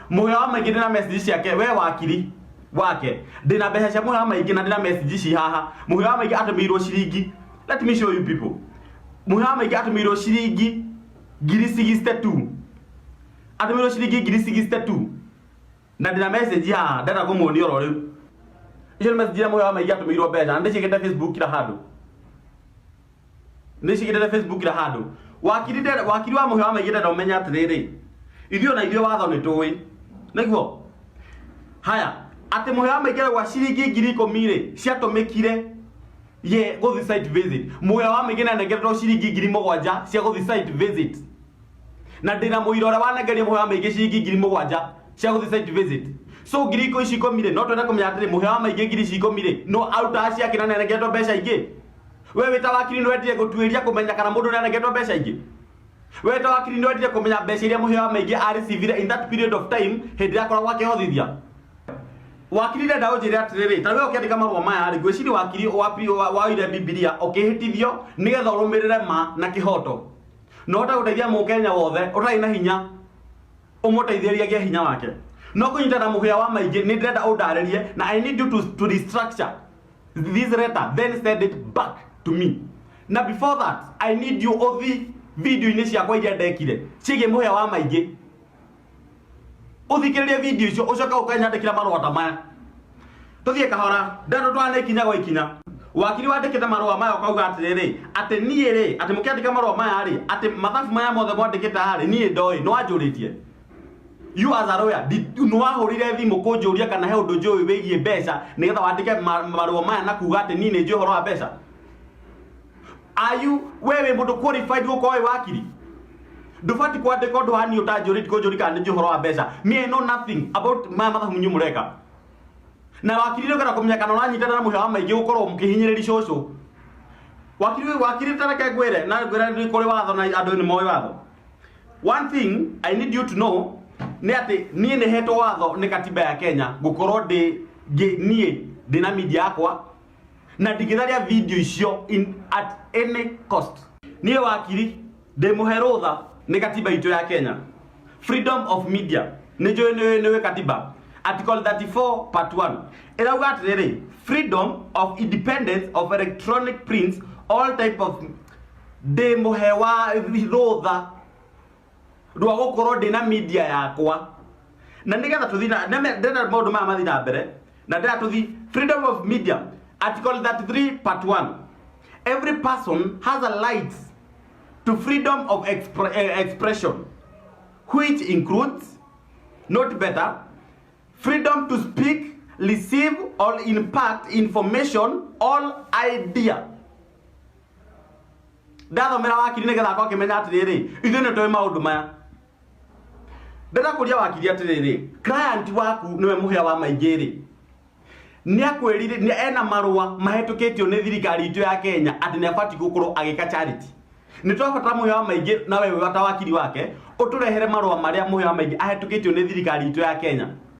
muheo wa maigi ndina message ciake we wakiri wake ndina mbeca cia muheo wa maigi na ndina message ci haha muheo wa maigi atumirwo ciringi. Let me show you people. Muheo wa maigi atumirwo ciringi 62 atumirwo ciringi 62 na ndina message haha ndenda kumuonia oro riu. Icio message ya muheo wa maigi atumirwo mbeca ndicigite Facebook kila handu ndicigite Facebook kila handu. Wakiri wa muheo wa maigi ndenda umenya atiriri ithio na ithio watho ni tuwi niguo. Haya ati muheo wa maigi wa ciringi 10,000 ciatumikire ye go the site visit. Muheo wa maigi na nengeretwo ciringi 7,000 cia go the site visit na ndina muira ora wanengeria muheo wa maigi ciringi 7,000 cia go the site visit. So ngiri ici ikomire no twenda kumenya atiri muheo wa maigi ngiri ici ikomire no aruta cia kina nengeretwo mbeca ingi. We wita wakiri no wetire gutuiria kumenya kana mundu nengeretwo mbeca ingi. We ta wakiri no wetire kumenya mbeca iria muheo wa maigi ari civil in that period of time hindi akoragwo akihothithia. Wakiri ndenda unjire atiriri ta we ukiandika marua maya ari gwiciri wakiri wa ire Biblia ukihitithio nigetha urumirire ma na kihoto no hota guteithia mukenya wothe utai na hinya umuteithĩrĩrie gie hinya wake no kunyitana muheo wa maigi ni ndenda undarerie na I need you to restructure this letter then send it back to me. Na before that I need you othi video ini ciakwa iria ndekire cigie muheo wa maigi uthikiririe video icio ucoka ukanyandikira marua ta maya tuthie kahora ndendo twane kinya gwa ikinya. Wakiri wandikite marua maya ukauga atiriri ati nie ri ati mukiandika marua maya ri ati mathabu maya mothe mwandikite hari nie ndoi no anjuritie. You as a lawyer no wahurire thimu kunjuria kana he undu njui wigie mbeca nigetha wandike marua maya na kuga ati nie ni njui horo wa mbeca. Are you wewe mundu qualified guko oi wakiri? Ndufati kwandika undu hani utanjuriti kunjuri kana njui horo wa mbeca. Me I know nothing about maya mathabu munyu mureka. Na wakiri rĩu kana kũmenya kana ũranyitana na muheo wa maigi gũkorwo mũkĩhinyĩrĩri cũcũ. Wakiri tareke ngwĩre na ngwĩre nĩ kũrĩ watho na andũ nĩ moĩ watho. One thing I need you to know nĩ atĩ niĩ nĩ hetwo watho nĩ katiba ya Kenya gũkorwo niĩ ndĩna media yakwa na ndingĩtharia video icio at any cost. Niĩ wakiri ndĩmũhe rũtha nĩ katiba itũ ya Kenya. Freedom of media nĩ katiba. Article 34 part 1 irauga atiriri freedom of independence of electronic prints all type of de muhewa rutha rwa gukorwo ndina media yakwa na nigetha tuthina ndenda maundu maya mathina mbere na ndenda tuthi freedom of media article 33 part 1 every person has a right to freedom of expression which includes not better freedom to speak, receive or impart information all idea. Ndatho mera wakiri nigetha akwa kimenya atiriri ithu ni toy maundu maya. Ndenda kuria wakiri atiriri client waku niwe muheo wa maigi ri ni akwirire ni ena marua mahetukitio ni thirikari itu ya Kenya ati ni afati gukorwo agika charity. Ni twabatara muheo wa maigi na wewe wata wakiri wake uturehere marua maria muheo wa maigi ahetukitio ni thirikari itu ya Kenya.